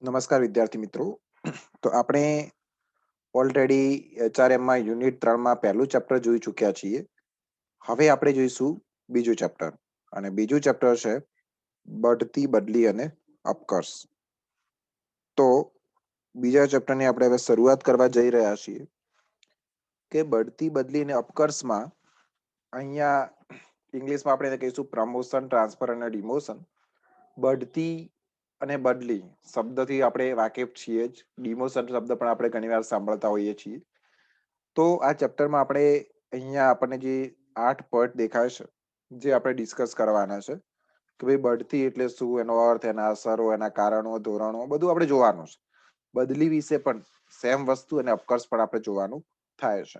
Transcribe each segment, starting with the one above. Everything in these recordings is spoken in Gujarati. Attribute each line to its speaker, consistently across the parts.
Speaker 1: નમસ્કાર વિદ્યાર્થી મિત્રો. તો આપણે ઓલરેડી એચઆરએમમાં યુનિટ 3માં પહેલું ચેપ્ટર જોઈ ચૂક્યા છીએ. હવે આપણે જોઈશું બીજું ચેપ્ટર, અને બીજું ચેપ્ટર છે બઢતી, બદલી અને અપકર્ષ. તો બીજા ચેપ્ટરની આપણે હવે શરૂઆત કરવા જઈ રહ્યા છીએ કે બઢતી, બદલી અને અપકર્ષમાં અહીંયા ઇંગ્લિશમાં આપણે એને કહીશું પ્રમોશન, ટ્રાન્સફર અને ડિમોશન. બઢતી અને બદલી શબ્દથી આપણે વાકેફ છીએ જ. ડિમોશન શબ્દ પણ આપણે ઘણીવાર સાંભળતા હોઈએ છીએ. તો આ ચેપ્ટરમાં આપણે અહીંયા આપણને જે 8 પોઈન્ટ દેખાય છે, જે આપણે ડિસ્કસ કરવાના છે કે ભાઈ બઢતી એટલે શું, એનો અર્થ, એના અસરો, એના કારણો, ધોરણો બધું આપણે જોવાનું છે. બદલી વિશે પણ સેમ વસ્તુ અને અપકર્ષ પણ આપણે જોવાનું થાય છે.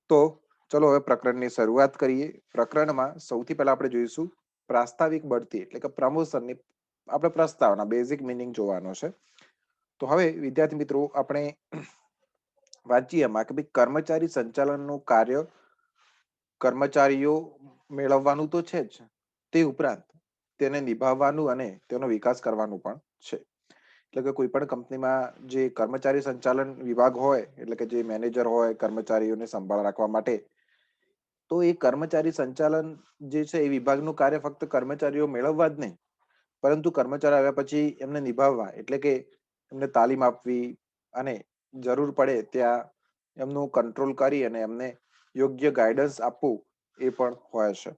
Speaker 1: તો ચલો હવે પ્રકરણની શરૂઆત કરીએ. પ્રકરણમાં સૌથી પહેલા આપણે જોઈશું પ્રાસ્તાવિક બઢતી એટલે કે પ્રમોશનની આપણે પ્રસ્તાવના, બેઝિક મિનિંગ જોવાનો છે. તો હવે વિદ્યાર્થી મિત્રો આપણે વાંચીએ એમાં કે ભાઈ કર્મચારી સંચાલનનું કાર્ય કર્મચારીઓ મેળવવાનું તો છે જ, તે ઉપરાંત તેને નિભાવવાનું અને તેનો વિકાસ કરવાનું પણ છે. એટલે કે કોઈ પણ કંપનીમાં જે કર્મચારી સંચાલન વિભાગ હોય, એટલે કે જે મેનેજર હોય કર્મચારીઓને સંભાળ રાખવા માટે, તો એ કર્મચારી સંચાલન જે છે એ વિભાગનું કાર્ય ફક્ત કર્મચારીઓ મેળવવા જ નહીં, પરંતુ કર્મચારી આવ્યા પછી એમને નિભાવવા, એટલે કે એમને તાલીમ આપવી અને જરૂર પડે ત્યાં એમનું કંટ્રોલ કરી અને એમને યોગ્ય ગાઈડન્સ આપવું, એ પણ હોય છે.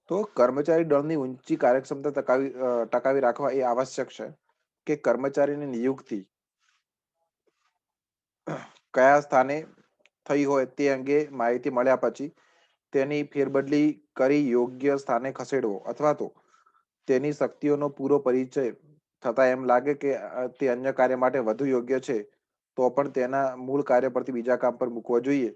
Speaker 1: તો કર્મચારી દળની ઊંચી કાર્યક્ષમતા ટકાવી રાખવા એ આવશ્યક છે કે કર્મચારીની નિયુક્તિ કયા સ્થાને થઈ હોય તે અંગે માહિતી મળ્યા પછી તેની ફેરબદલી કરી યોગ્ય સ્થાને ખસેડવો, અથવા તો તેની શક્તિઓનો પૂરો પરિચય થતા એમ લાગે કે તે અન્ય કાર્ય માટે વધુ યોગ્ય છે, તો પણ તેના મૂળ કાર્ય પરથી બીજા કામ પર મૂકવો જોઈએ.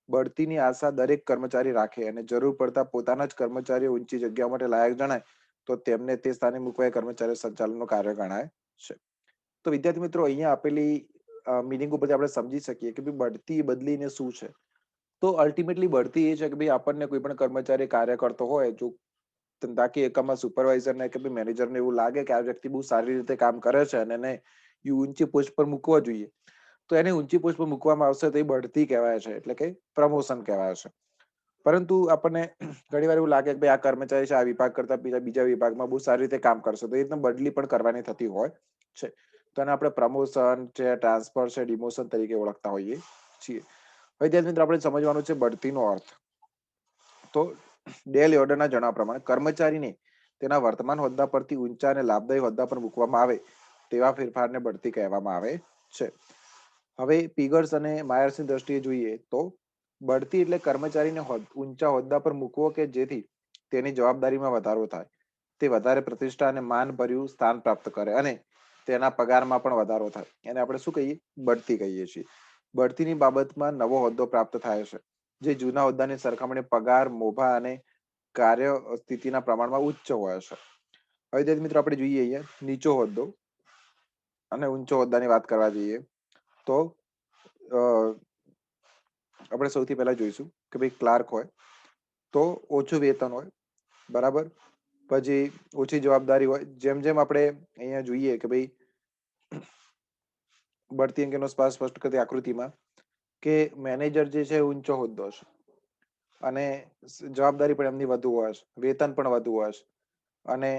Speaker 1: બઢતીની આશા દરેક કર્મચારી રાખે અને જરૂર પડતા પોતાના જ કર્મચારીઓ ઊંચી જગ્યા માટે લાયક જણાય તો તેમને તે સ્થાને મૂકવા એ કર્મચારી સંચાલનનું કાર્ય ગણાય છે. તો વિદ્યાર્થી મિત્રો, અહીંયા આપેલી મિનિંગ ઉપરથી આપણે સમજી શકીએ કે ભાઈ બઢતી, બદલીને શું છે. તો અલ્ટિમેટલી બઢતી એ છે કે ભાઈ આપણને કોઈ પણ કર્મચારી કાર્ય કરતો હોય, જો ધંધાકીય એકમમાં સુપરવાઇઝરને કે મેનેજરને એવું લાગે કે આ વ્યક્તિ બહુ સારી રીતે કામ કરે છે અને એને ઊંચી પોસ્ટ પર મૂકવો જોઈએ, તો એને ઊંચી પોસ્ટ પર મૂકવામાં આવશે તો એ બઢતી કહેવાય છે, એટલે કે પ્રમોશન કહેવાય છે. પરંતુ આપણને ઘણીવાર એવું લાગે કે ભાઈ આ કર્મચારી છે, આ વિભાગ કરતા બીજા વિભાગમાં બહુ સારી રીતે કામ કરશે, તો એ રીતના બદલી પણ કરવાની થતી હોય છે. તો એને આપણે પ્રમોશન છે, ટ્રાન્સફર છે, ડિમોશન તરીકે ઓળખતા હોઈએ છીએ. હવે ત્યાં મિત્રો આપણે સમજવાનું છે બઢતીનો અર્થ. તો ડેલ યોર્ડનના જણાવ્યા પ્રમાણે કર્મચારીને તેના વર્તમાન હોદ્દા પરથી ઊંચા અને લાભદાયી હોદ્દા પર મૂકવામાં આવે તેવા ફેરફારને બઢતી કહેવામાં આવે છે. હવે પીગર્સ અને માયર્સની દ્રષ્ટિએ જોઈએ તો બઢતી એટલે કર્મચારીને ઊંચા હોદ્દા પર મૂકવો કે જેથી તેની જવાબદારીમાં વધારો થાય, તે વધારે પ્રતિષ્ઠા અને માનભર્યું સ્થાન પ્રાપ્ત કરે અને તેના પગારમાં પણ વધારો થાય. એને આપણે શું કહીએ? બઢતી કહીએ છીએ. બઢતીની બાબતમાં નવો હોદ્દો પ્રાપ્ત થાય છે, જે જૂના હોદ્દાની સરખામણીએ પગાર, મોભા અને કાર્ય સ્થિતિના પ્રમાણમાં ઉચ્ચ હોય છે. હવે મિત્રો આપણે જોઈએ અહીંયા નીચો હોદ્દો અને ઊંચો હોદ્દાની વાત કરવા જઈએ તો આપણે સૌથી પહેલા જોઈશું કે ભાઈ ક્લાર્ક હોય તો ઓછું વેતન હોય, બરાબર. પછી ઓછી જવાબદારી હોય. જેમ જેમ આપણે અહીંયા જોઈએ કે ભાઈ બઢતી અંગેનો સ્પષ્ટ કરતી આકૃતિમાં કે મેનેજર જે છે ઊંચો હોદ્દો છે અને જવાબદારી પણ એમની વધુ હોય છે, વેતન પણ વધુ હોય છે. અને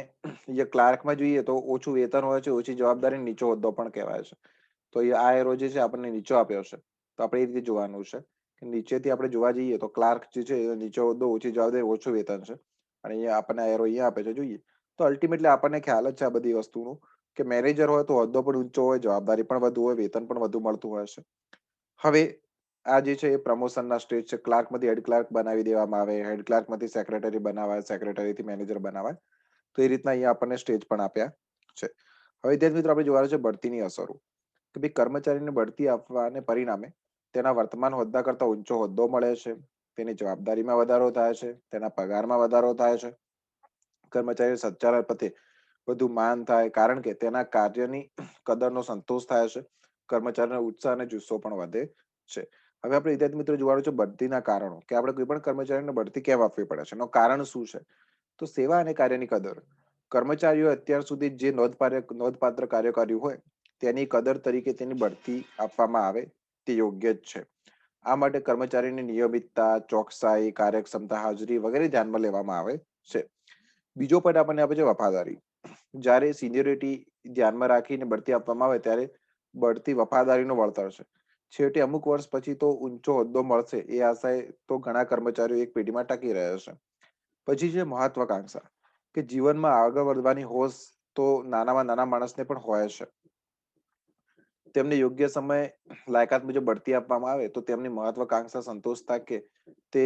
Speaker 1: ક્લાર્કમાં જોઈએ તો ઓછું વેતન હોય છે, ઓછી જવાબદારી, નીચો હોદ્દો પણ કહેવાય છે. તો આ એરો જે છે આપણને નીચો આપ્યો છે, તો આપણે એ રીતે જોવાનું છે કે નીચેથી આપણે જોવા જઈએ તો ક્લાર્ક જે છે નીચો હોદ્દો, ઓછી જવાબદારી, ઓછું વેતન છે. અને અહીંયા આપણને એરો અહીંયા આપે છે, જોઈએ તો અલ્ટિમેટલી આપણને ખ્યાલ જ છે આ બધી વસ્તુનું કે મેનેજર હોય તો હોદ્દો પણ ઊંચો હોય, જવાબદારી પણ વધુ હોય, વેતન પણ વધુ મળતું હોય છે. હવે આ જે છે એ પ્રમોશનના સ્ટેજ છે. ક્લાર્કમાંથી હેડ ક્લાર્ક બનાવી દેવામાં આવે, હેડ ક્લાર્કમાંથી સેક્રેટરી બનાવાય, સેક્રેટરીથી મેનેજર બનાવાય. તો એ રીતના અહીંયા આપણને સ્ટેજ પણ આપ્યા છે. હવે વિદ્યાર્થી મિત્રો આપણે જોવાનું છે બઢતીની અસરો, કે ભાઈ કર્મચારીને બઢતી આપવાને પરિણામે તેના વર્તમાન હોદ્દા કરતા ઊંચો હોદ્દો મળે છે, તેની જવાબદારીમાં વધારો થાય છે, તેના પગારમાં વધારો થાય છે, કર્મચારી સંચાલન પ્રત્યે વધુ માન થાય કારણ કે તેના કાર્યની કદરનો સંતોષ થાય છે, કર્મચારીનો ઉત્સાહ અને જુસ્સો પણ વધે છે. હવે આપણે વિદ્યાર્થી મિત્રો જોવાનું છે બઢતીના કારણો, કે આપણે કોઈ પણ કર્મચારીને બઢતી કેમ આપવી પડે છે, એનું કારણ શું છે. તો સેવા અને કાર્યની કદર. કર્મચારીઓ અત્યાર સુધી જે નોંધપાત્ર કાર્ય કર્યું હોય તેની કદર તરીકે તેની બઢતી આપવામાં આવે તે યોગ્ય જ છે. આ માટે કર્મચારીની નિયમિતતા, ચોકસાઈ, કાર્યક્ષમતા, હાજરી વગેરે ધ્યાનમાં લેવામાં આવે છે. બીજો પોઈન્ટ આપણને આપે છે વફાદારી. જ્યારે સિનિયોરિટી ધ્યાનમાં રાખીને બઢતી આપવામાં આવે ત્યારે બઢતી વફાદારીનું વળતર છે. છેવટે અમુક વર્ષ પછી તો ઊંચો હોદ્દો મળશે એ આશાએ તો ઘણા કર્મચારીઓ એક પેઢીમાં ટકી રહ્યા છે. પછી છે મહત્વાકાંક્ષા, કે જીવનમાં આગળ વધવાની હોશ તો નાનામાં નાના માણસને પણ હોય છે. તેમને યોગ્ય સમય લાયકાત મુજબ બઢતી આપવામાં આવે તો તેમની મહત્વાકાંક્ષા સંતોષ થાય તે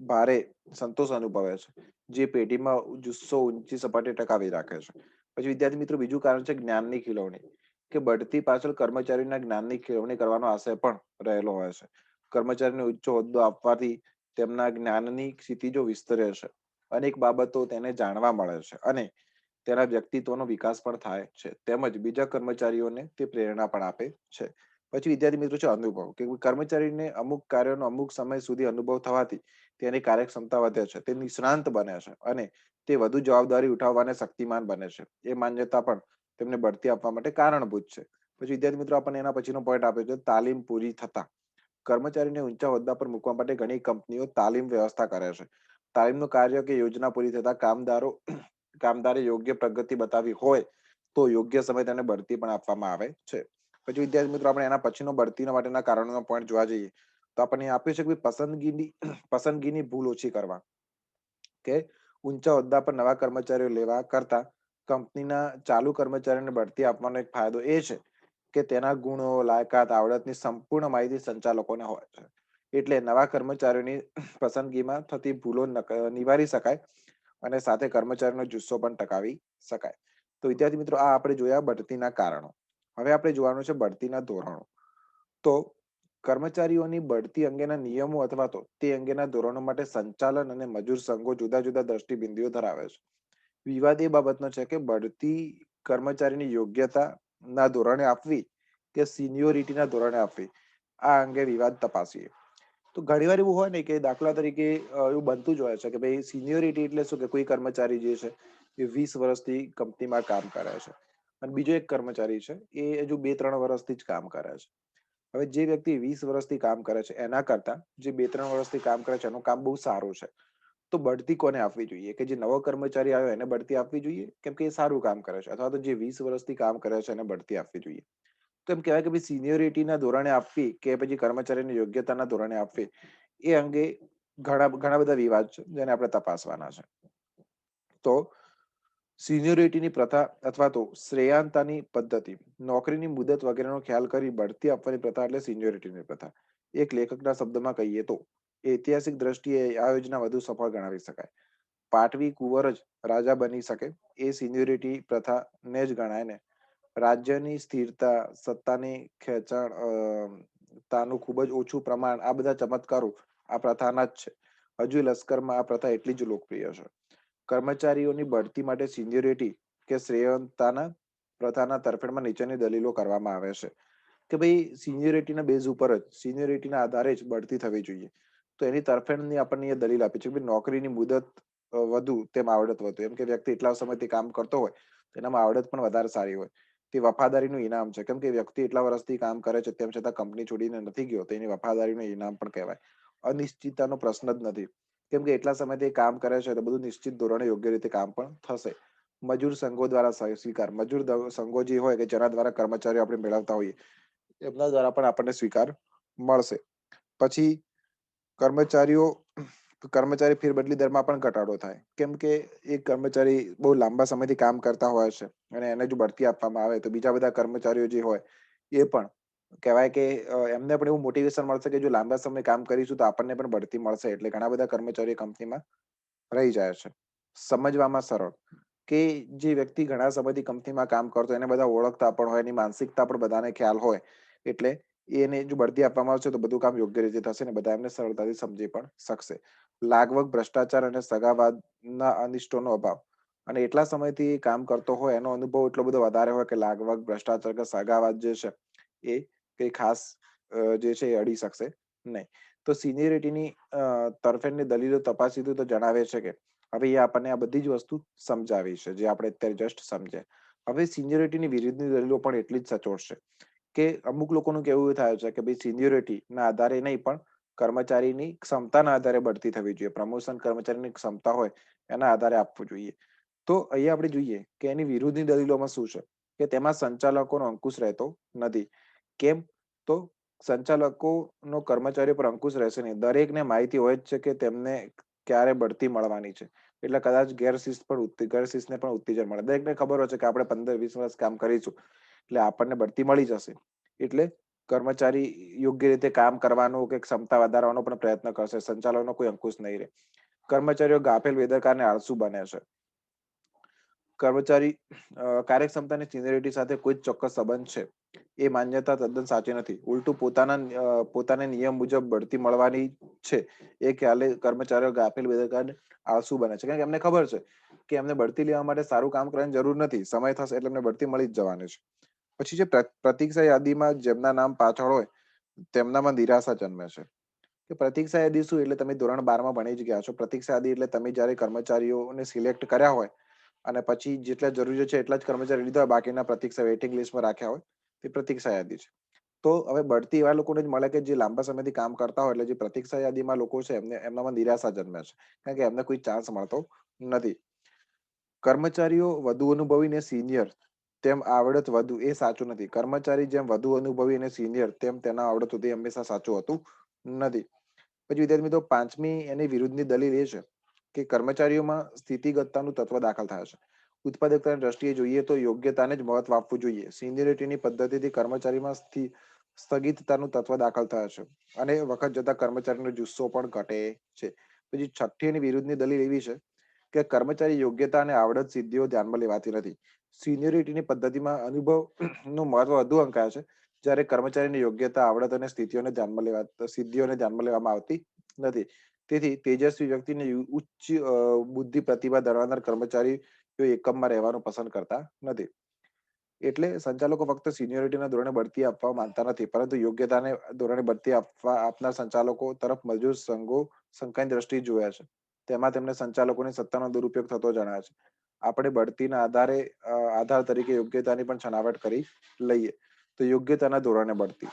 Speaker 1: ભારે સંતોષ અનુભવે છે, જે પેઢીમાં જુસ્સો ઊંચી સપાટી ટકાવી રાખે છે. પછી વિદ્યાર્થી મિત્રો બીજું કારણ છે જ્ઞાનની ખીલવણી, કે બઢતી પાછળ કર્મચારીના જ્ઞાનની ખીલવણી કરવાનો આશય પણ રહેલો હોય છે. કર્મચારીને ઉચ્ચ હોદ્દો આપવાથી તેમના જ્ઞાનની ક્ષિતિજો વિસ્તરે છે, અનેક બાબતો તેને જાણવા મળે છે અને તેના વ્યક્તિત્વનો વિકાસ પણ થાય છે, તેમજ બીજા કર્મચારીઓને તે પ્રેરણા પણ આપે છે. પછી વિદ્યાર્થી મિત્રો છે અનુભવ, કે કર્મચારીને અમુક કાર્યનો અમુક સમય સુધી અનુભવ થવાથી તેની કાર્યક્ષમતા વધે છે, તે નિષ્ણાંત બને છે અને તે વધુ જવાબદારી ઉઠાવવાને શક્તિમાન બને છે. એ માન્યતા પણ તેમને બઢતી આપવા માટે કારણભૂત છે. પછી વિદ્યાર્થી મિત્રો આપણને એના પછીનો પોઈન્ટ આપે છે તાલીમ પૂરી થતા કર્મચારીને ઊંચા હોદ્દા પર મૂકવા માટે ઘણી કંપનીઓ તાલીમ વ્યવસ્થા કરે છે. તાલીમનું કાર્ય કે યોજના પૂરી થતા કામદારે યોગ્ય પ્રગતિ બતાવી હોય તો યોગ્ય સમય તેને બઢતી પણ આપવામાં આવે છે. પછી વિદ્યાર્થી મિત્રો આપણે એના પછીનો બઢતી માટેના કારણોનો પોઈન્ટ જોવા જઈએ તો આપણને આપ્યું છે કે પસંદગીની ભૂલ ઓછી કરવા, કે ઊંચા હોદ્દા પર નવા કર્મચારીઓ લેવા કરતા કંપનીના ચાલુ કર્મચારીઓને બઢતી આપવાનો એક ફાયદો એ છે કે તેના ગુણો, લાયકાત, આવડતની સંપૂર્ણ માહિતી સંચાલકોને હોય છે. એટલે નવા કર્મચારીઓની પસંદગીમાં થતી ભૂલો નિવારી શકાય અને સાથે કર્મચારીનો જુસ્સો પણ ટકાવી શકાય. તો વિદ્યાર્થી મિત્રો આ આપણે જોયા બઢતીના કારણો. હવે આપણે જોવાનું છે બઢતીના ધોરણો. તો કર્મચારીઓની બઢતી અંગેના નિયમો અથવા તો તે અંગેના ધોરણો માટે સંચાલન અને મજૂર સંઘો જુદા જુદા દ્રષ્ટિબિંદુઓ ધરાવે છે. વિવાદ એ બાબતનો છે કે બઢતી કર્મચારીની યોગ્યતા ના ધોરણે આપવી કે સિનિયોરિટીના ધોરણે આપવી, આ અંગે વિવાદ તપાસીએ. તો ઘણીવાર એવું હોય ને કે દાખલા તરીકે એવું બનતું જ હોય છે કે ભાઈ સિનિયોરિટી એટલે શું, કે કોઈ કર્મચારી જે છે એ 20 વર્ષથી કંપનીમાં કામ કરે છે અને બીજો એક કર્મચારી છે એ હજુ 2-3 વર્ષથી જ કામ કરે છે. હવે જે વ્યક્તિ 20 વર્ષથી કામ કરે છે એના કરતા જે 2-3 વર્ષથી કામ કરે છે એનું કામ બહુ સારું છે, તો બઢતી કોને આપવી જોઈએ? કે જે નવો કર્મચારી આવ્યો એને બઢતી આપવી જોઈએ કેમ કે એ સારું કામ કરે છે, અથવા તો જે 20 વર્ષથી કામ કરે છે એને બઢતી આપવી જોઈએ? તો એમ કહેવાય કે ભાઈ સિનિયોરિટીના ધોરણે આપવી કે પછી કર્મચારીની યોગ્યતાના ધોરણે આપવી, એ અંગે ઘણા બધા વિવાદ છે જેને આપણે તપાસવાના છે. તો સિનિયોરિટીની પ્રથા અથવા તો શ્રેયાંતાની પદ્ધતિ, નોકરીની મુદત વગેરેનો ખ્યાલ કરી બઢતી આપવાની પ્રથા એટલે સિનિયોરિટીની પ્રથા. એક લેખકના શબ્દમાં કહીએ તો ઐતિહાસિક દ્રષ્ટિએ આ યોજના વધુ સફળ ગણાવી શકાય. પાટવી કુંવર જ રાજા બની શકે એ સિનિયોરિટી પ્રથાને જ ગણાય ને. રાજ્યની સ્થિરતા, સત્તાની ખેંચાણ, તાનું ખૂબ જ ઓછું પ્રમાણ, આ બધા ચમત્કારો આ પ્રથાના જ છે. હજુ લશ્કરમાં આ પ્રથા એટલી જ લોકપ્રિય છે. કર્મચારીઓની બઢતી માટે સિનિયોરિટી કે શ્રેયંતાના પ્રથાના તરફેણમાં નીચેની દલીલો કરવામાં આવે છે કે ભાઈ સિનિયોરિટીના બેઝ ઉપર જ, સિનિયોરિટીના આધારે જ બઢતી થવી જોઈએ. તો એની તરફેણની આપણને એ દલીલ આપી છે કે નોકરીની મુદત વધુ તેમ આવડત વધુ, એમ કે વ્યક્તિ એટલા સમયથી કામ કરતો હોય તેનામાં આવડત પણ વધારે સારી હોય. તે વફાદારીનું ઇનામ છે, કેમ કે વ્યક્તિ એટલા વર્ષથી કામ કરે છે તેમ છતાં કંપની છોડીને નથી ગયો તો એની વફાદારીનું ઇનામ પણ કહેવાય. અનિશ્ચિતતાનો પ્રશ્ન જ નથી, કેમ કે એટલા સમયથી કામ કરે છે તો બધું નિશ્ચિત ધોરણે યોગ્ય રીતે કામ પણ થશે. મજૂર સંઘો દ્વારા સ્વીકાર, મજૂર સંઘો જે હોય કે જેના દ્વારા કર્મચારીઓ આપણે મેળવતા હોઈએ એમના દ્વારા પણ આપણને સ્વીકાર મળશે. પછી કર્મચારી ફેરબદલી દરમાં પણ ઘટાડો થાય, કેમ કે એક કર્મચારી બહુ લાંબા સમયથી કામ કરતા હોય છે અને એને જો બઢતી આપવામાં આવે તો બીજા બધા કર્મચારીઓ જે હોય એ પણ કહેવાય કે એમને પણ એવું મોટિવેશન મળશે કે જો લાંબા સમય કામ કરીશું તો આપણને પણ બઢતી મળશે, એટલે ઘણા બધા કર્મચારીઓ કંપનીમાં રહી જાય છે. સમજવામાં સરળ, કે જે વ્યક્તિ ઘણા સમયથી કંપનીમાં કામ કરતો એને બધા ઓળખતા પણ હોય, એની માનસિકતા પણ બધાને ખ્યાલ હોય, એટલે એને જો બઢતી આપવામાં આવશે તો બધું કામ યોગ્ય રીતે થશે ને બધા એમને સરળતાથી સમજી પણ શકશે. લાગવગ ભ્રષ્ટાચાર અને સગાવાદના અનિષ્ટોનો અભાવ, અને એટલા સમયથી કામ કરતો હોય એનો અનુભવ એટલો બધો વધારે હોય કે લાગવગ ભ્રષ્ટાચાર કે સગાવાદ જે છે એ કઈ ખાસ જે છે એ અડી શકશે નહીં. તો સિનિયરિટીની તરફેણની દલીલો તપાસી તો જણાવે છે કે હવે એ આપણને આ બધી જ વસ્તુ સમજાવી છે જે આપણે અત્યારે જસ્ટ સમજ્યા. હવે સિનિયોરિટીની વિરુદ્ધની દલીલો પણ એટલી જ સચોટ છે કે અમુક લોકોનું કેવું થાય છે કે ભાઈ સિનિયોરિટી ના આધારે નહીં પણ કર્મચારીની ક્ષમતાના આધારે બઢતી થવી જોઈએ. પ્રમોશન કર્મચારીની ક્ષમતા હોય એના આધારે આપવું જોઈએ. તો અહીંયા આપણે જોઈએ કે એની વિરુદ્ધની દલીલોમાં શું છે કે તેમાં સંચાલકોનો અંકુશ રહેતો નથી. કેમ? તો સંચાલકોનો કર્મચારીઓ પર અંકુશ રહેશે નહીં. દરેકને માહિતી હોય જ છે કે તેમને ક્યારે બઢતી મળવાની છે. એટલે કદાચ ગેરશિસ્તને પણ ઉત્તેજન મળે. દરેકને ખબર હોય છે કે આપણે 15-20 વર્ષ કામ કરીશું એટલે આપણને બઢતી મળી જશે. એટલે કર્મચારી યોગ્ય રીતે કામ કરવાનો કે ક્ષમતા વધારવાનો પણ પ્રયત્ન કરશે. સંચાલકોનો કોઈ અંકુશ નહીં રહે. કર્મચારીઓ ગાફેલ, બેદરકાર અને આળસુ બને છે. કર્મચારી કાર્યક્ષમતાની સિનિયોરિટી સાથે કોઈ ચોક્કસ સંબંધ છે એ માન્યતા તદ્દન સાચી નથી. ઉલટું પોતાને નિયમ મુજબ બઢતી મળવાની છે એ ખ્યાલે કર્મચારીઓ ગાફેલ, બેદરકાર અને આળસુ બને છે. કારણ કે એમને ખબર છે કે એમને બઢતી લેવા માટે સારું કામ કરવાની જરૂર નથી. સમય થશે એટલે એમને બઢતી મળી જ જવાની છે. પછી જે પ્રતીક્ષા યાદીમાં જેમના નામ પાછળ હોય તેમનામાં નિરાશા જન્મે છે. કે પ્રતીક્ષા યાદી શું? એટલે તમે ધોરણ 12માં ભણી જ ગયા છો. પ્રતીક્ષા યાદી એટલે તમે જ્યારે કર્મચારીઓને સિલેક્ટ કર્યા હોય અને પછી જેટલા જરૂરી છે એટલા જ કર્મચારી લીધા હોય, બાકીના પ્રતીક્ષા વેઇટિંગ લિસ્ટમાં રાખ્યા હોય, તે પ્રતીક્ષા યાદી છે. તો હવે બઢતી એવા લોકોને જ મળે કે જે લાંબા સમયથી કામ કરતા હોય. એટલે જે પ્રતીક્ષા યાદીમાં લોકો છે એમનામાં નિરાશા જન્મે છે. કારણ કે એમને કોઈ ચાન્સ મળતો નથી. કર્મચારીઓ વધુ અનુભવી ને સિનિયર તેમ આવડત વધુ એ સાચું નથી. કર્મચારી જેમ વધુ અનુભવી અને સિનિયર તેમ તેના આવડત વધુ હંમેશા સાચું હોતું નથી. પછી વિદ્યાર્થી મિત્રો, પાંચમી એની વિરુદ્ધની દલીલ એ છે કે કર્મચારીઓમાં સ્થિતિગતતાનું તત્વ દાખલ થાય છે. ઉત્પાદકતાની દ્રષ્ટિએ જોઈએ તો યોગ્યતાને જ મહત્વ આપવું જોઈએ. સિનિયોરિટીની પદ્ધતિથી કર્મચારીમાં સ્થગિતતાનું તત્વ દાખલ થાય છે અને વખત જતા કર્મચારીનો જુસ્સો પણ ઘટે છે. પછી છઠ્ઠી એની વિરુદ્ધની દલીલ એવી છે કે કર્મચારી યોગ્યતા અને આવડત સિદ્ધિઓ ધ્યાનમાં લેવાતી નથી. સિનિયોરિટીની પદ્ધતિમાં અનુભવનું મહત્વ વધુ અંકાય છે, જ્યારે કર્મચારીની યોગ્યતા, આવડત અને સિદ્ધિઓને ધ્યાનમાં લેવામાં આવતી નથી. તેથી તેજસ્વી વ્યક્તિને ઉચ્ચ બુદ્ધિ પ્રતિભા ધરાવનાર કર્મચારી એકમમાં રહેવાનું પસંદ કરતા નથી. એટલે સંચાલકો ફક્ત સિનિયોરિટીના ધોરણે બઢતી આપવા માંગતા નથી, પરંતુ યોગ્યતાને ધોરણે બઢતી આપનાર સંચાલકો તરફ મજૂર સંઘો શંકાની દ્રષ્ટિએ જોયા છે. તેમાં તેમને સંચાલકોની સત્તાનો દુરુપયોગ થતો જણાય છે. આપણે બઢતીના આધાર તરીકે યોગ્યતાની પણ છણાવટ કરી લઈએ. તો યોગ્યતાના ધોરણે બઢતી.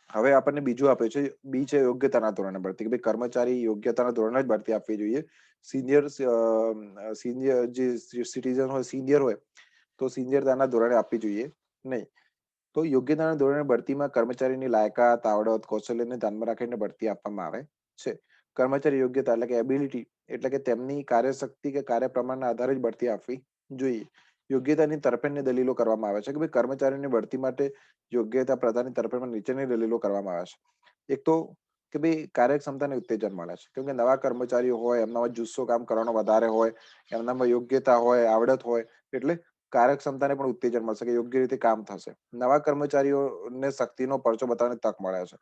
Speaker 1: હવે આપણને બીજું આપે છે, બી છે યોગ્યતાના ધોરણે બઢતી. કે ભાઈ કર્મચારી યોગ્યતાના ધોરણે જ બઢતી આપવી જોઈએ. સિનિયર જે સિટીઝન હોય, સિનિયર હોય તો સિનિયરતાના ધોરણે આપવી જોઈએ નહીં. તો યોગ્યતાના ધોરણે બઢતીમાં કર્મચારીની લાયકાત, આવડત, કૌશલ્યને ધ્યાનમાં રાખીને બઢતી આપવામાં આવે છે. કર્મચારી યોગ્યતા એટલે કે એબિલિટી એટલે કે તેમની કાર્યશક્તિ કે કાર્યપ્રમાણના આધારે જ બઢતી આપવી જોઈએ. યોગ્યતાની તરફેણની દલીલો કરવામાં આવે છે કે ભાઈ કર્મચારીની બઢતી માટે યોગ્યતા પ્રદાનની તરફેણમાં નીચેની દલીલો કરવામાં આવે છે. એક તો કે ભાઈ કાર્યક્ષમતાને ઉત્તેજન મળે છે. કેમ કે નવા કર્મચારીઓ હોય, એમનામાં જુસ્સો કામ કરવાનો વધારે હોય, એમનામાં યોગ્યતા હોય, આવડત હોય, એટલે કાર્યક્ષમતાને પણ ઉત્તેજન મળશે કે યોગ્ય રીતે કામ થશે. નવા કર્મચારીઓને શક્તિનો પરચો બતાવવાની તક મળે છે.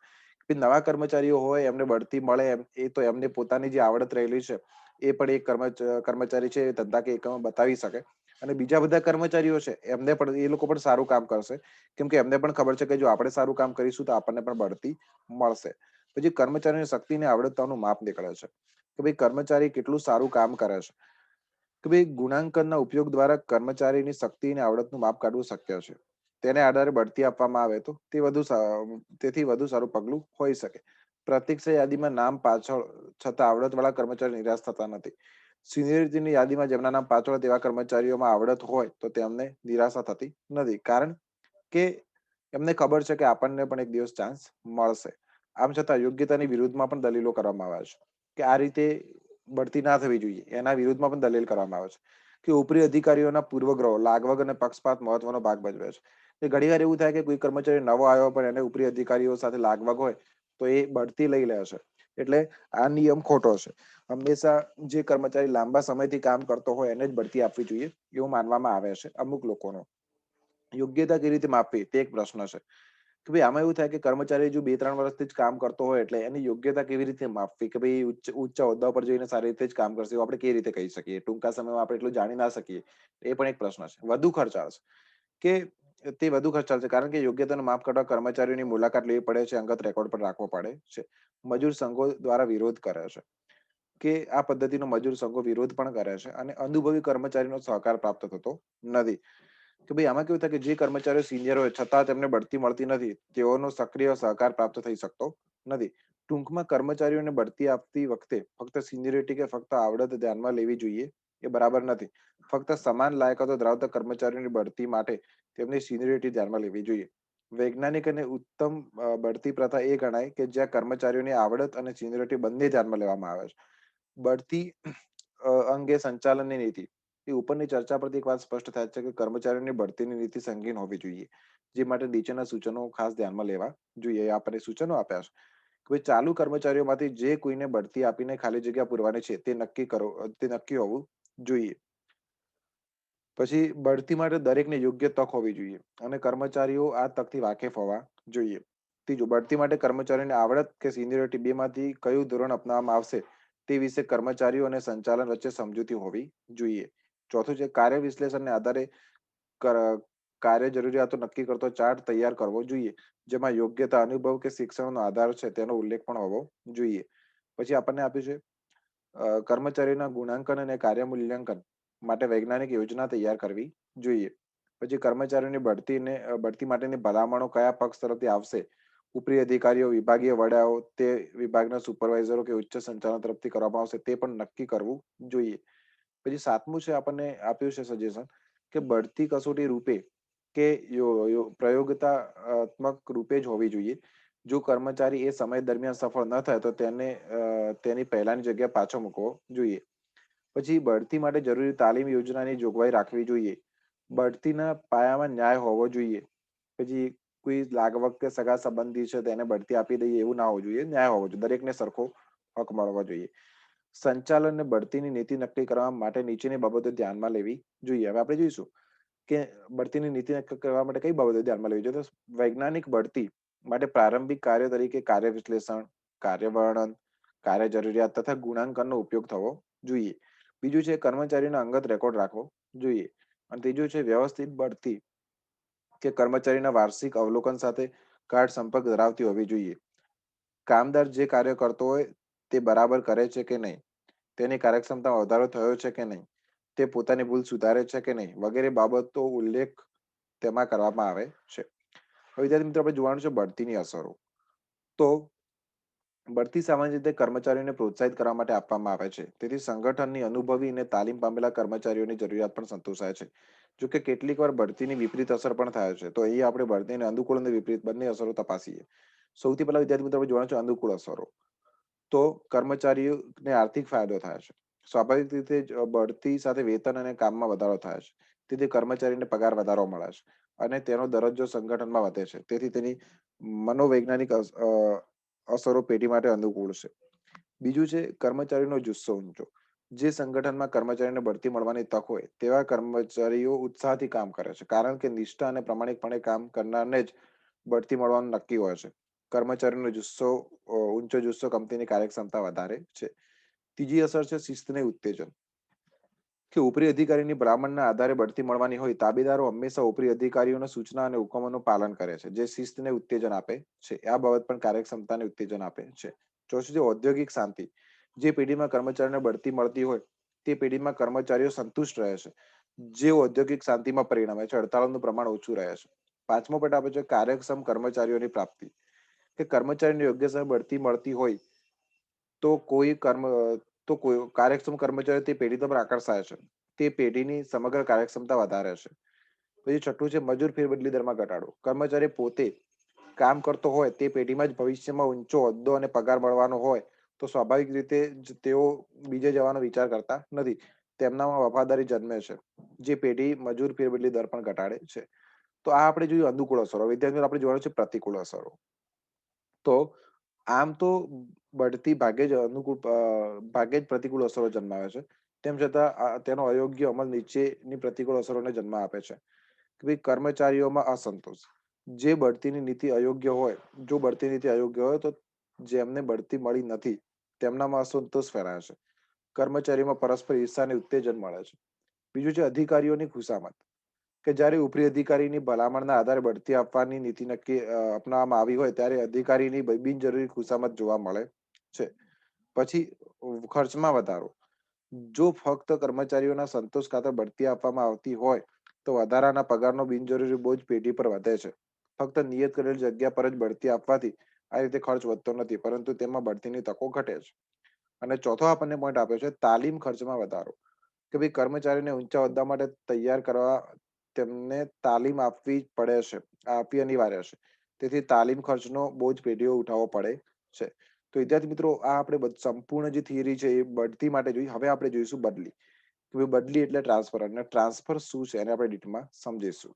Speaker 1: નવા કર્મચારીઓ હોય એમને બઢતી મળે એ તો એમને પોતાની જે આવડત રહેલી છે એ પણ એક કર્મચારી છે એ ધંધા કે એકમમાં બતાવી શકે. અને બીજા બધા કર્મચારીઓ છે એમને પણ એ લોકો પણ સારું કામ કરશે, કેમ કે એમને પણ ખબર છે કે જો આપણે સારું કામ કરીશું તો આપણને પણ બઢતી મળશે. પછી કર્મચારીની શક્તિને આવડતતાનું માપ નીકળે છે કે ભાઈ કર્મચારી કેટલું સારું કામ કરે છે. કે ભાઈ ગુણાંકનના ઉપયોગ દ્વારા કર્મચારીની શક્તિ અને આવડતનું માપ કાઢવું શક્ય છે. તેને આધારે બઢતી આપવામાં આવે તો તેથી વધુ સારું પગલું હોઈ શકે. પ્રતીક્ષા યાદીમાં નામ પાછળ છતાં આવડતવાળા કર્મચારી નિરાશ થતા નથી. સિનિયોરિટીની યાદીમાં જેમના નામ પાછળ તેવા કર્મચારીઓમાં આવડત હોય તો તેમને નિરાશા થતી નથી. કારણ કે એમને ખબર છે કે આપણને પણ એક દિવસ ચાન્સ મળશે. આમ છતાં યોગ્યતાની વિરુદ્ધમાં પણ દલીલો કરવામાં આવે છે કે આ રીતે બઢતી ના થવી જોઈએ. એના વિરુદ્ધમાં પણ દલીલ કરવામાં આવે છે કે ઉપરી અધિકારીઓના પૂર્વગ્રહો, લાગવગ અને પક્ષપાત મહત્વનો ભાગ ભજવે છે. ઘણી વાર એવું થાય કે કોઈ કર્મચારી નવો આવ્યો પણ એને ઉપરી અધિકારીઓ સાથે લાગવગ હોય તો એ બઢતી લઈ લે છે. એટલે આ નિયમ ખોટો છે. હંમેશા જે કર્મચારી લાંબા સમયથી કામ કરતો હોય એને જ બઢતી આપવી જોઈએ એવું માનવામાં આવે છે અમુક લોકોનો. યોગ્યતા કેવી રીતે માપવી તે એક પ્રશ્ન છે કે ભાઈ આમાં એવું થાય કે કર્મચારી જો 2-3 વર્ષથી જ કામ કરતો હોય એટલે એની યોગ્યતા કેવી રીતે માપવી કે ભાઈ ઉચ્ચ હોદ્દા પર જઈને સારી રીતે જ કામ કરશે એવું આપણે કેવી રીતે કહી શકીએ? ટૂંકા સમયમાં આપણે એટલું જાણી ના શકીએ. એ પણ એક પ્રશ્ન છે. વધુ ખર્ચાળ છે કે તે વધુ ખર્ચાળ છે કારણ કે યોગ્યતાનું માપ કાઢવા કર્મચારીઓની મુલાકાત લેવી પડે છે, અંગત રેકોર્ડ પણ રાખવો પડે છે. મજૂર સંઘો દ્વારા વિરોધ કરે છે કે આ પદ્ધતિનો મજૂર સંઘો વિરોધ પણ કરે છે અને અનુભવી કર્મચારીનો સહકાર પ્રાપ્ત થતો નથી. કે ભાઈ આમાં કેવું થાય કે જે કર્મચારીઓ સિનિયર હોય છતાં તેમને બઢતી મળતી નથી, તેઓનો સક્રિય સહકાર પ્રાપ્ત થઈ શકતો નથી. ટૂંકમાં કર્મચારીઓને બઢતી આપતી વખતે ફક્ત સિનિયરિટી કે ફક્ત આવડત ધ્યાનમાં લેવી જોઈએ એ બરાબર નથી. ફક્ત સમાન લાયકાતો ધરાવતા કર્મચારીઓની બઢતી માટે તેમની સિનિયરિટી ધ્યાનમાં લેવી જોઈએ. વૈજ્ઞાનિક અને ઉત્તમ બઢતી પ્રથા એ ગણાય કે જ્યાં કર્મચારીઓની આવડત અને સિનિયરિટી બંને ધ્યાનમાં લેવામાં આવે છે. બઢતી અંગે સંચાલનની નીતિ એ ઉપરની ચર્ચા પરથી એક વાત સ્પષ્ટ થાય છે કે કર્મચારીઓની બઢતીની નીતિ સંગીન હોવી જોઈએ, જે માટે નીચેના સૂચનો ખાસ ધ્યાનમાં લેવા જોઈએ. આપણને સૂચનો આપ્યા છે કે ભાઈ ચાલુ કર્મચારીઓમાંથી જે કોઈને બઢતી આપીને ખાલી જગ્યા પૂરવાની છે તે નક્કી હોવું જોઈએ. પછી બઢતી માટે દરેકને યોગ્ય તક હોવી જોઈએ અને કર્મચારીઓ આ તકથી વાકેફ હોવા જોઈએ. ત્રીજું, બઢતી માટે કર્મચારીઓની આવડત કે સિનિયરિટી બેમાંથી કયું ધોરણ અપનાવવામાં આવશે તે વિશે કર્મચારીઓ અને સંચાલન વચ્ચે સમજૂતી હોવી જોઈએ. ચોથું છે કાર્ય વિશ્લેષણને આધારે કાર્ય જરૂરિયાતો નક્કી કરતો ચાર્ટ તૈયાર કરવો જોઈએ, જેમાં યોગ્યતા, અનુભવ કે શિક્ષણનો આધાર છે તેનો ઉલ્લેખ પણ હોવો જોઈએ. પછી આપણને આપ્યું છે કર્મચારીઓના ગુણાંકન અને કાર્ય મૂલ્યાંકન માટે વૈજ્ઞાનિક યોજના તૈયાર કરવી જોઈએ. પછી કર્મચારીઓની બઢતી માટેની ભલામણો કયા પક્ષ તરફથી આવશે, ઉપરી અધિકારીઓ, વિભાગીય વડાઓ, તે વિભાગના સુપરવાઇઝરો કે ઉચ્ચ સંચાલન તરફથી કરવામાં આવશે તે પણ નક્કી કરવું જોઈએ. પછી સાતમું છે આપણને આપ્યું છે સજેશન કે બઢતી કસોટી રૂપે કે પ્રયોગતાત્મક રૂપે જ હોવી જોઈએ. જો કર્મચારી એ સમય દરમિયાન સફળ ન થાય તો તેને તેની પહેલાની જગ્યા પાછો મૂકવો જોઈએ. પછી બઢતી માટે જરૂરી તાલીમ યોજનાની જોગવાઈ રાખવી જોઈએ. બઢતીના પાયામાં ન્યાય હોવો જોઈએ. પછી કોઈ લાગવગ કે સગા સંબંધી છે તેને બઢતી આપી દઈએ એવું ના હોવું જોઈએ, ન્યાય હોવો જોઈએ, દરેકને સરખો હક મળવો જોઈએ. સંચાલન અને બઢતીની નીતિ નક્કી કરવા માટે નીચેની બાબતો ધ્યાનમાં લેવી જોઈએ. હવે આપણે જોઈશું કે બઢતીની નીતિ નક્કી કરવા માટે કઈ બાબતો ધ્યાનમાં લેવી જોઈએ. તો વૈજ્ઞાનિક બઢતી માટે પ્રારંભિક કાર્ય તરીકે કાર્ય વિશ્લેષણ, કાર્ય વર્ણન, કાર્ય જરૂરિયાત તથા ગુણાંકનનો ઉપયોગ થવો જોઈએ. બીજું છે કર્મચારીનો અંગત રેકોર્ડ રાખવો જોઈએ. અને ત્રીજું છે વ્યવસ્થિત બઢતી કે કર્મચારીના વાર્ષિક અવલોકન સાથે ગાઢ સંપર્ક ધરાવતી હોવી જોઈએ. કામદાર જે કાર્ય કરતો હોય તે બરાબર કરે છે કે નહીં, તેની કાર્યક્ષમતામાં વધારો થયો છે કે નહીં, તે પોતાની ભૂલ સુધારે છે કે નહીં વગેરે બાબતો ઉલ્લેખ તેમાં કરવામાં આવે છે. હવે વિદ્યાર્થી મિત્રો આપણે જોવાનું છે બઢતીની અસરો. તો બઢતી સામાન્ય રીતે કર્મચારીઓને પ્રોત્સાહિત કરવા માટે આપવામાં આવે છે. તેથી સંગઠનની અનુભવી અને તાલીમ પામેલા કર્મચારીઓની જરૂરિયાત પણ સંતોષાય છે. જો કે કેટલીક વાર બઢતીની વિપરીત અસર પણ થાય છે. તો અહીં આપણે બઢતીને અનુકૂળ અને વિપરીત બંને અસરો તપાસીએ. સૌથી પહેલા વિદ્યાર્થી મિત્રો આપણે જોવાનું છે અનુકૂળ અસરો. તો કર્મચારીઓને આર્થિક ફાયદો થાય છે. સ્વાભાવિક રીતે જ બઢતી સાથે વેતન અને કામમાં વધારો થાય છે. તેથી કર્મચારીને પગાર વધારો મળે છે અને તેનો દરજ્જો સંગઠનમાં વધે છે. તેથી તેની મનોવૈજ્ઞાનિક અસરો પેઢી માટે અનુકૂળ છે. બીજું છે કર્મચારીનો જુસ્સો ઊંચો. જે સંગઠનમાં કર્મચારીને બઢતી મળવાની તક હોય તેવા કર્મચારીઓ ઉત્સાહથી કામ કરે છે, કારણ કે નિષ્ઠા અને પ્રમાણિકપણે કામ કરનારને જ બઢતી મળવાનું નક્કી હોય છે. કર્મચારીનો ઊંચો જુસ્સો કંપનીની કાર્યક્ષમતા વધારે છે. ત્રીજી અસર છે શિસ્તને ઉત્તેજન. કે ઉપરી અધિકારીની ભલામણના આધારે બઢતી મળવાની હોય, તાબેદારો હંમેશા ઉપરી અધિકારીઓના સૂચના અને હુકમોનું પાલન કરે છે, જે શિસ્તને ઉત્તેજન આપે છે. આ બાબત પણ કાર્યક્ષમતાને ઉત્તેજન આપે છે. ચોથું છે ઔદ્યોગિક શાંતિ. જે પેઢીમાં કર્મચારીને બઢતી મળતી હોય તે પેઢીમાં કર્મચારીઓ સંતુષ્ટ રહે છે, જે ઔદ્યોગિક શાંતિમાં પરિણમે છે. હડતાળોનું પ્રમાણ ઓછું રહે છે. પાંચમો પોઈન્ટ આપે છે કાર્યક્ષમ કર્મચારીઓની પ્રાપ્તિ. કે કર્મચારીને યોગ્ય સમય બઢતી મળતી હોય તો કોઈ કાર્યક્ષમ કર્મચારી તે પેઢી તરફ આકર્ષાય છે. તે પેઢીની સમગ્ર કાર્યક્ષમતા વધારે છે. પછી છઠ્ઠું છે મજૂર ફેરબદલી દરમાં ઘટાડો. કર્મચારી પોતે કામ કરતો હોય તે પેઢીમાં જ ભવિષ્યમાં ઊંચો હોદ્દો અને પગાર મળવાનો હોય તો સ્વાભાવિક રીતે જ તેઓ બીજે જવાનો વિચાર કરતા નથી. તેમનામાં વફાદારી જન્મે છે, જે પેઢી મજૂર ફેરબદલી દર પણ ઘટાડે છે. તો આ આપણે જોયું અનુકૂળ અસરો. વિદ્યાર્થીઓ આપણે જોવાનું છે પ્રતિકૂળ અસરો. તો આમ તો બઢતી ભાગ્યે જ પ્રતિકૂળ અસરો જન્માવે છે. તેમ છતાં તેનો અયોગ્ય અમલ નીચેની પ્રતિકૂળ અસરોને જન્મ આપે છે. કે ભાઈ કર્મચારીઓમાં અસંતોષ. જો બઢતીની નીતિ અયોગ્ય હોય તો જેમને બઢતી મળી નથી તેમનામાં અસંતોષ ફેલાય છે. કર્મચારીમાં પરસ્પર ઈર્ષા અને ઉત્તેજન મળે છે. બીજું છે અધિકારીઓની ખુશામત. કે જ્યારે ઉપરી અધિકારીની ભલામણના આધારે બઢતી આપવાની નીતિ અપનાવવામાં આવી હોય ત્યારે અધિકારીની બિનજરૂરી ખુશામત જોવા મળે છે. પછી ખર્ચમાં વધારો. જો ફક્ત કર્મચારીઓના સંતોષ ખાતર બઢતી આપવામાં આવતી હોય તો વધારાના પગારનો બિનજરૂરી બોજ પેઢી પર વધે છે. ફક્ત નિયત કરેલ જગ્યા પર જ બઢતી આપવાથી આ રીતે ખર્ચ વધતો નથી, પરંતુ તેમાં બઢતીની તકો ઘટે છે. અને ચોથો આપણને પોઈન્ટ આપ્યો છે તાલીમ ખર્ચમાં વધારો, કે ભાઈ કર્મચારીને ઊંચા હોદ્દા માટે તૈયાર કરવા તેમને તાલીમ આપવી પડે છે, આપવી અનિવાર્ય છે. તેથી તાલીમ ખર્ચનો બોજ પેઢીઓ ઉઠાવવો પડે છે. તો વિદ્યાર્થી મિત્રો, આ આપણે સંપૂર્ણ જે થિયરી છે એ બઢતી માટે જોઈ. હવે આપણે જોઈશું બદલી. કે બદલી એટલે ટ્રાન્સફર, અને ટ્રાન્સફર શું છે એને આપણે ડીપમાં સમજીશું.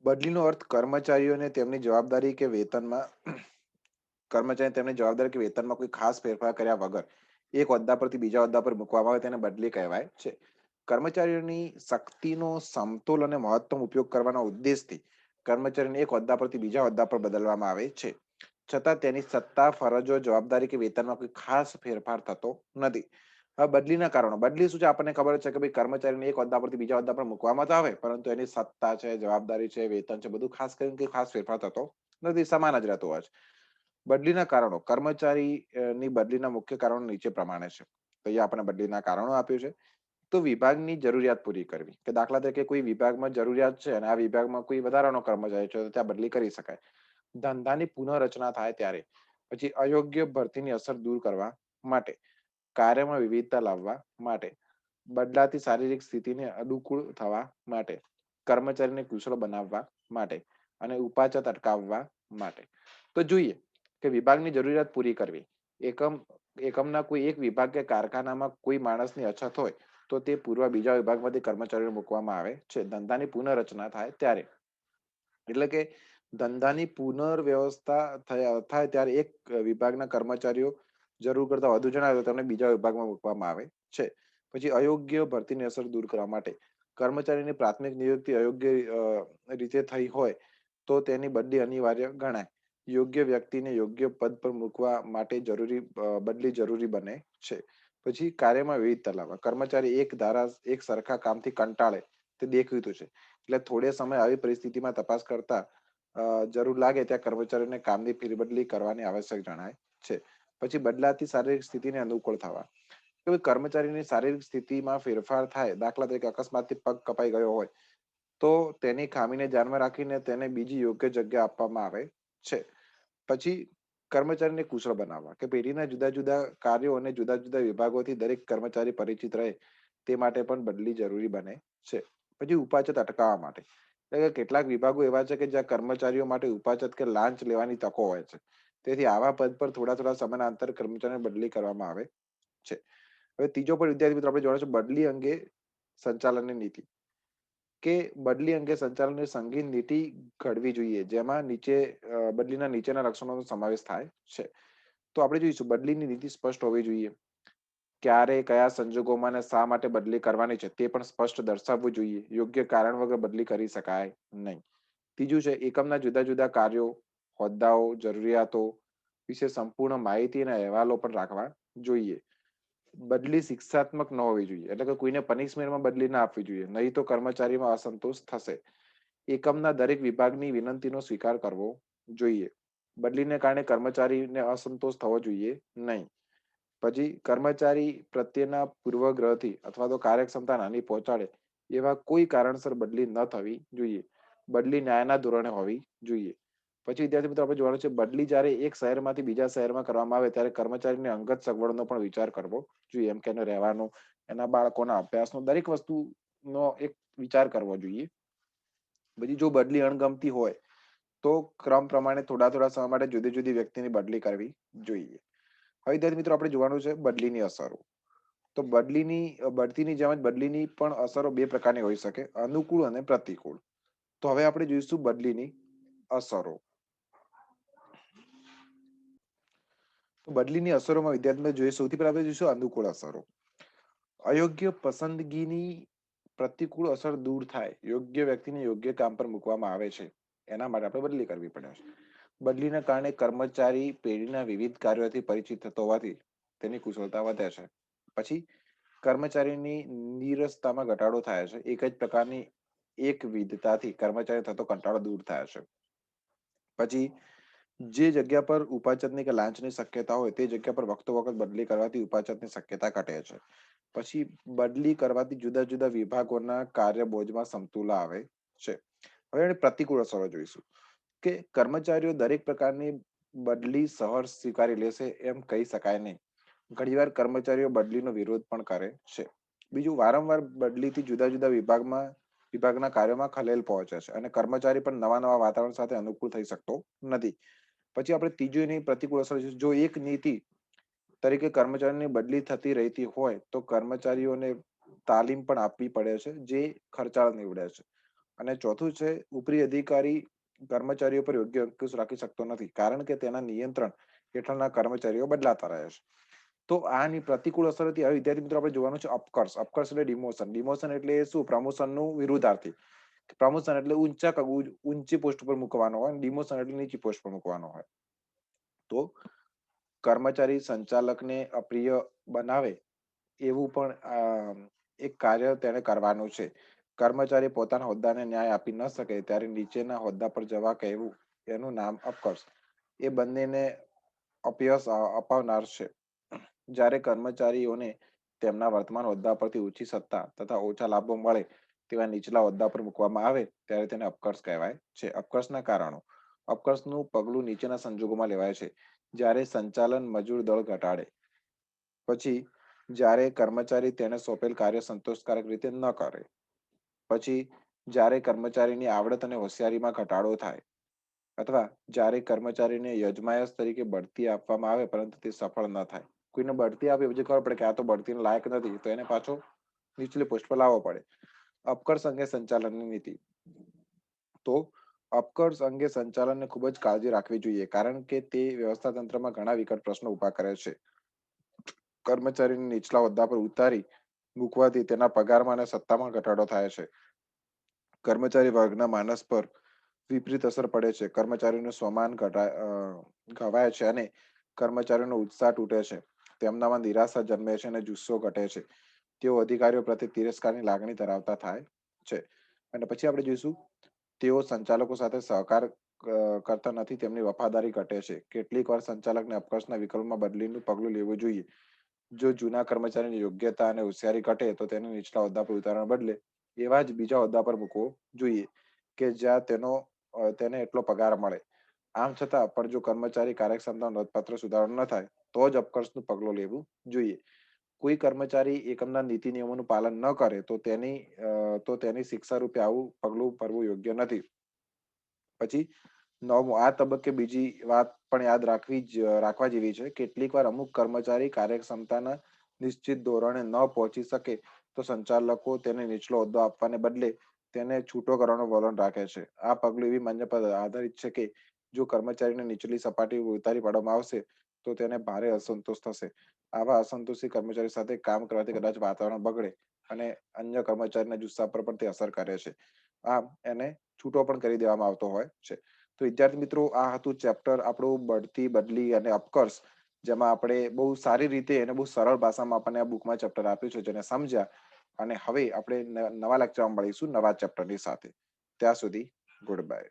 Speaker 1: બદલીનો અર્થ કર્મચારીઓને તેમની જવાબદારી કે વેતનમાં કોઈ ખાસ ફેરફાર કર્યા વગર એક હોદ્દા પરથી બીજા હોદ્દા પર મૂકવામાં આવે તેને બદલી કહેવાય છે. કર્મચારીઓની શક્તિનો સમતોલ અને મહત્તમ ઉપયોગ કરવાના ઉદ્દેશથી કર્મચારીને એક હોદ્દા પરથી બીજા હોદ્દા પર બદલવામાં આવે છે. છતાં તેની સત્તા, ફરજો, જવાબદારી કે વેતનમાં કોઈ ખાસ ફેરફાર થતો નથી. હવે બદલીના કારણો. બદલી શું છે? આપણને ખબર છે કે ભાઈ કર્મચારીને એક હોદ્દા પરથી બીજા હોદ્દા પર મૂકવામાં તો આવે, પરંતુ એની સત્તા છે, જવાબદારી છે, વેતન છે, બધું ખાસ કરીને કોઈ ખાસ ફેરફાર થતો નથી, સમાન જ રહેતો હોય છે. બદલીના કારણો. કર્મચારીની બદલીના મુખ્ય કારણો નીચે પ્રમાણે છે. તો અહીંયા આપણે બદલીના કારણો આપ્યું છે. તો વિભાગની જરૂરિયાત પૂરી કરવી, કે દાખલા તરીકે કોઈ વિભાગમાં જરૂરિયાત છે અને આ વિભાગમાં કોઈ વધારાનો કર્મચારી છે તો ત્યાં બદલી કરી શકાય. ધંધાની પુનઃરચના થાય ત્યારે. પછી અયોગ્ય ભરતીની અસર દૂર કરવા માટે. કાર્યમાં વિવિધતા લાવવા માટે. બદલાતી શારીરિક સ્થિતિને અનુકૂળ થવા માટે. કર્મચારીને કુશળ બનાવવા માટે અને ઉપાચત અટકાવવા માટે. તો જોઈએ કે વિભાગની જરૂરિયાત પૂરી કરવી. એકમના કોઈ એક વિભાગ કે કારખાનામાં કોઈ માણસની અછત હોય તો તે પૂર્વ બીજા વિભાગમાંથી કર્મચારીઓ મૂકવામાં આવે છે, ધંધાની પુનઃરચના થાય ત્યારે. એટલે કે ધંધાની પુનર્વ્યવસ્થા થાય ત્યારે એક વિભાગના કર્મચારીઓ જરૂર કરતા વધુ જણાવે તો તેમને બીજા વિભાગમાં મૂકવામાં આવે છે. પછી અયોગ્ય ભરતીની અસર દૂર કરવા માટે. કર્મચારીની પ્રાથમિક નિયુક્તિ અયોગ્ય રીતે થઈ હોય તો તેની બદલી અનિવાર્ય ગણાય. યોગ્ય વ્યક્તિને યોગ્ય પદ પર મૂકવા માટે બદલી જરૂરી બને છે. પછી કાર્યમાં વિવિધતા લાવવા. કર્મચારી એક સરખા કામથી કંટાળે તે દેખીતું છે, એટલે થોડે સમય આવી પરિસ્થિતિમાં તપાસ કરતા જરૂર લાગે ત્યાં કર્મચારીને કામની ફેરબદલી કરવાની આવશ્યક જણાય છે. પછી બદલાતી શારીરિક સ્થિતિને અનુકૂળ થવા. કે કર્મચારીની શારીરિક સ્થિતિમાં ફેરફાર થાય, દાખલા તરીકે અકસ્માતથી પગ કપાઈ ગયો હોય તો તેની ખામીને ધ્યાનમાં રાખીને તેને બીજી યોગ્ય જગ્યા આપવામાં આવે છે. પછી કર્મચારીને કુશળ બનાવવા, કે પેઢીના જુદા જુદા કાર્યો અને જુદા જુદા વિભાગોથી દરેક કર્મચારી પરિચિત રહે તે માટે પણ બદલી જરૂરી બને છે. પછી ઉપાચત અટકાવવા માટે. એટલે કે કેટલાક વિભાગો એવા છે કે જ્યાં કર્મચારીઓ માટે ઉપાચત કે લાંચ લેવાની તકો હોય છે. તેથી આવા પદ પર થોડા થોડા સમયના અંતરે કર્મચારીને બદલી કરવામાં આવે છે. હવે ત્રીજો પણ વિદ્યાર્થી મિત્રો આપણે જોવાનું છે બદલી અંગે સંચાલનની નીતિ. કે બદલી અંગે સંચાલનની સંગીન નીતિ ઘડવી જોઈએ, જેમાં બદલીના નીચેના લક્ષણોનો સમાવેશ થાય છે. તો આપણે જોઈશું બદલીની નીતિ સ્પષ્ટ હોવી જોઈએ. ક્યારે, કયા સંજોગોમાં અને શા માટે બદલી કરવાની છે તે પણ સ્પષ્ટ દર્શાવવું જોઈએ. યોગ્ય કારણ વગર બદલી કરી શકાય નહીં. ત્રીજું છે એકમના જુદા જુદા કાર્યો, હોદ્દાઓ, જરૂરિયાતો વિશે સંપૂર્ણ માહિતી અને અહેવાલો પણ રાખવા જોઈએ. બદલી શિક્ષાત્મક ન હોવી જોઈએ, એટલે કે કોઈને પનિશમેન્ટમાં બદલી ના આપવી જોઈએ, નહીં તો કર્મચારીમાં અસંતોષ થશે. એકમના દરેક વિભાગની વિનંતીનો સ્વીકાર કરવો જોઈએ. બદલીને કારણે કર્મચારીને અસંતોષ થવો જોઈએ નહીં. પછી કર્મચારી પ્રત્યેના પૂર્વગ્રહથી અથવા તો કાર્યક્ષમતા નાની પહોંચાડે એવા કોઈ કારણસર બદલી ન થવી જોઈએ. બદલી ન્યાયના ધોરણે હોવી જોઈએ. પછી વિદ્યાર્થી મિત્રો આપણે જોવાનું છે બદલી જ્યારે એક શહેરમાંથી બીજા શહેરમાં કરવામાં આવે ત્યારે કર્મચારીને અંગત સગવડનો પણ વિચાર કરવો જોઈએ. એમ કે એને રહેવાનું, એના બાળકોના અભ્યાસનો, દરેક વસ્તુનો એક વિચાર કરવો જોઈએ. પછી જો બદલી અણગમતી હોય તો ક્રમ પ્રમાણે થોડા થોડા સમય માટે જુદી જુદી વ્યક્તિની બદલી કરવી જોઈએ. હવે વિદ્યાર્થી મિત્રો આપણે જોવાનું છે બદલીની અસરો. તો બઢતીની જેમ જ બદલીની પણ અસરો બે પ્રકારની હોઈ શકે, અનુકૂળ અને પ્રતિકૂળ. તો હવે આપણે જોઈશું બદલીની અસરો. તો બદલીની અસરોમાં વિદ્યાર્થી જોઈએ સૌથી પહેલા આપણે જોઈશું અનુકૂળ અસરો. અયોગ્ય પસંદગીની પ્રતિકૂળ અસર દૂર થાય, યોગ્ય વ્યક્તિને યોગ્ય કામ પર મૂકવામાં આવે છે, એના માટે આપણે બદલી કરવી પડે છે. બદલીના કારણે કર્મચારી પેઢીના વિવિધ કાર્યોથી પરિચિત થતો હોવાથી તેની કુશળતા વધે છે. પછી કર્મચારીની નીરસતામાં ઘટાડો થાય છે. એક જ પ્રકારની એકવિધતાથી કર્મચારી થતો કંટાળો દૂર થાય છે. પછી જે જગ્યા પર ઉપાચતની કે લાંચની શક્યતા હોય તે જગ્યા પર વખતો વખત બદલી કરવાથી ઉપાચતની શક્યતા ઘટે છે. પછી બદલી કરવાથી જુદા જુદા વિભાગોના કાર્ય બોજમાં સમતુલા આવે છે. હવે એની પ્રતિકૂળ અસરો જોઈશું કે કર્મચારીઓ દરેક પ્રકારની બદલી સહર્ષ સ્વીકારી લેશે એમ કહી શકાય નહીં. ઘણીવાર કર્મચારીઓ બદલીનો વિરોધ પણ કરે છે. બીજું, વારંવાર બદલીથી જુદા જુદા વિભાગના કાર્યોમાં ખલેલ પહોંચે છે અને કર્મચારી પણ નવા નવા વાતાવરણ સાથે અનુકૂળ થઈ શકતો નથી. પછી આપણે ત્રીજું એની પ્રતિકૂળ અસર જોઈશું. જો એક નીતિ તરીકે કર્મચારીની બદલી થતી રહેતી હોય તો કર્મચારીઓને તાલીમ પણ આપવી પડે છે, જે ખર્ચાળ નીવડે છે. અને ચોથું છે, ઉપરી અધિકારી કર્મચારીઓ પર યોગ્ય અંકુશ રાખી શકતો નથી, કારણ કે તેના નિયંત્રણ હેઠળના કર્મચારીઓ બદલાતા રહે છે. તો આની પ્રતિકૂળ અસર હતી. હવે વિદ્યાર્થી મિત્રો આપણે જોવાનું છે અપકર્ષ. અપકર્ષ એટલે ડિમોશન. ડિમોશન એટલે શું? પ્રમોશનનું વિરુદ્ધાર્થી. પ્રમોશન એટલે ઊંચી પોસ્ટ પર મૂકવાનો હોય, ડિમોશન એટલે નીચી પોસ્ટ પર મૂકવાનો હોય. તો કર્મચારી સંચાલકને અપ્રિય બનાવે એવું પણ એક કાર્ય તેને કરવાનું છે. કર્મચારી પોતાના હોદ્દાને ન્યાય આપી ન શકે ત્યારે નીચેના હોદ્દા પર જવા કહેવું, એનું નામ અપકર્ષ. એ બંનેને અપયશ અપાવનાર છે. જ્યારે કર્મચારીઓને તેમના વર્તમાન હોદ્દા પરથી ઓછી સત્તા તથા ઓછા લાભો મળે તેવા નીચલા હોદ્દા પર મૂકવામાં આવે ત્યારે તેને અપકર્ષ કહેવાય છે. અપકર્ષના કારણો. અપકર્ષનું પગલું નીચેના સંજોગોમાં લેવાય છે. જ્યારે સંચાલન મજૂર દળ ઘટાડે. પછી જ્યારે કર્મચારી તેને સોંપેલ કાર્ય સંતોષકારક રીતે ન કરે. પછી જ્યારે કર્મચારીની આવડત અને હોશિયારીમાં ઘટાડો થાય. અથવા જ્યારે કર્મચારીને યજમાયશ તરીકે બઢતી આપવામાં આવે પરંતુ તે સફળ ન થાય. કોઈને બઢતી આપે પછી ખબર પડે કે આ તો બઢતીને લાયક નથી, તો એને પાછો નીચલી પોસ્ટ પર લાવવો પડે. અપકર્ષ અંગે સંચાલનની નીતિ. તો અપકર્ષ અંગે સંચાલનને ખૂબ જ કાળજી રાખવી જોઈએ, કારણ કે તે વ્યવસ્થા તંત્રમાં ઘણા વિકટ પ્રશ્નો ઉભા કરે છે. કર્મચારીને નીચલા હોદ્દા પર ઉતારી મૂકવાથી તેના પગારમાં અને સત્તામાં ઘટાડો થાય છે. કર્મચારી વર્ગના માનસ પર વિપરીત અસર પડે છે. કર્મચારીનું સ્વમાન ઘવાય છે અને કર્મચારીનો ઉત્સાહ તૂટે છે. તેમનામાં નિરાશા જન્મે છે અને જુસ્સો ઘટે છે. તેઓ અધિકારીઓ પ્રત્યે તિરસ્કારની લાગણી ધરાવતા થાય છે. અને પછી આપણે જોઈશું, તેઓ સંચાલકો સાથે સહકાર કરતા નથી, તેમની વફાદારી ઘટે છે. કેટલીક વાર સંચાલકને અપકર્ષના વિકલ્પમાં બદલીનું પગલું લેવું જોઈએ. જો જૂના કર્મચારીની યોગ્યતા અને હોશિયારી ઘટે તો તેને નીચલા હોદ્દા પર ઉતારવાને બદલે એવા જ બીજા હોદ્દા પર મૂકવો જોઈએ કે જ્યાં તેને એટલો પગાર મળે. આમ છતાં પણ જો કર્મચારી કાર્યક્ષમતા નોંધપાત્ર સુધારો ન થાય તો જ અપકર્ષનું પગલું લેવું જોઈએ. કોઈ કર્મચારી એકમના નીતિ નિયમોનું પાલન ન કરે તો તેની શિક્ષા રૂપે આવું પગલું ભરવું યોગ્ય નથી. પછી નવમું, આ તબક્કે બીજી વાત પણ યાદ રાખવા જેવી છે. કેટલીક વાર અમુક કર્મચારી કાર્યક્ષમતાના નિશ્ચિત ધોરણે ન પહોંચી શકે તો સંચાલકો તેને નીચલો હોદ્દો આપવાને બદલે તેને છૂટો કરવાનું વલણ રાખે છે. આ પગલું એવી માન્ય પર આધારિત છે કે જો કર્મચારીને નીચલી સપાટી ઉતારી પાડવામાં આવશે તો તેને ભારે અસંતોષ થશે. આવા અસંતોષી કર્મચારી સાથે કામ કરવાથી કદાચ વાતાવરણ બગડે અને અન્ય કર્મચારીના જુસ્સા પર પણ તે અસર કરે છે. આમ એને છૂટો પણ કરી દેવામાં આવતો હોય છે. તો વિદ્યાર્થી મિત્રો, આ હતું ચેપ્ટર આપણું બઢતી, બદલી અને અપકર્ષ, જેમાં આપણે બહુ સારી રીતે અને બહુ સરળ ભાષામાં આપણને આ બુકમાં ચેપ્ટર આપ્યું છે, જેને સમજ્યા. અને હવે આપણે નવા લેક્ચરમાં મળીશું નવા ચેપ્ટરની સાથે. ત્યાં સુધી ગુડ બાય.